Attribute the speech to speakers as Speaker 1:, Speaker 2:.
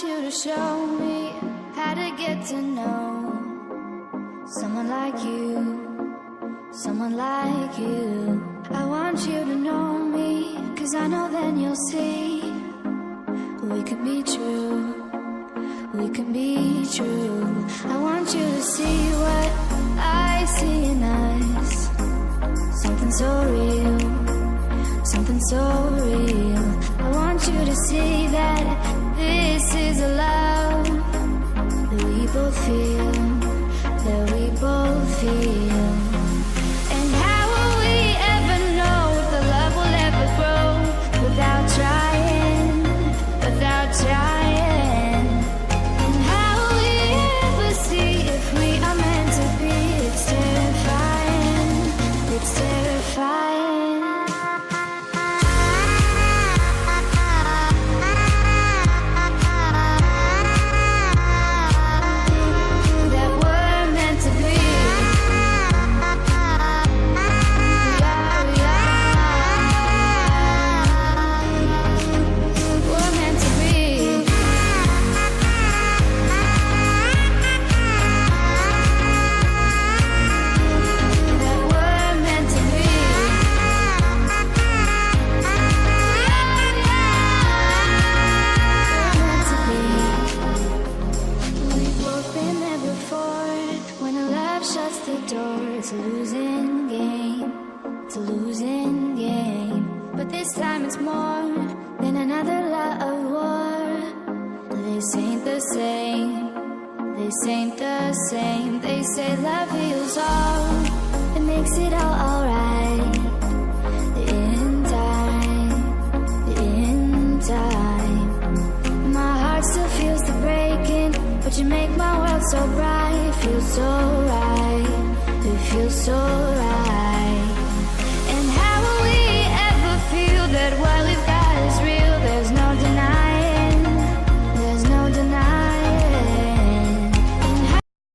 Speaker 1: want you to show me how to get to know someone like you, someone like you. I want you to know me, 'cause I know then you'll see we could be true, we can be true. I want you to see what I see in us, something so real, something so real. I want you to see that this is a love that we both feel, that we both feel. And how will we ever know if the love will ever grow without trying, without trying? And how will we ever see if we are meant to be? It's terrifying, it's terrifying. That we're meant to be. We're meant to be. That we're meant to be. We're meant to be. We've both been there before, when a love shuts the door. It's a losing game, it's a losing game. But this time it's more than another love war. This ain't the same, this ain't the same. They say love heals all, it makes it all alright.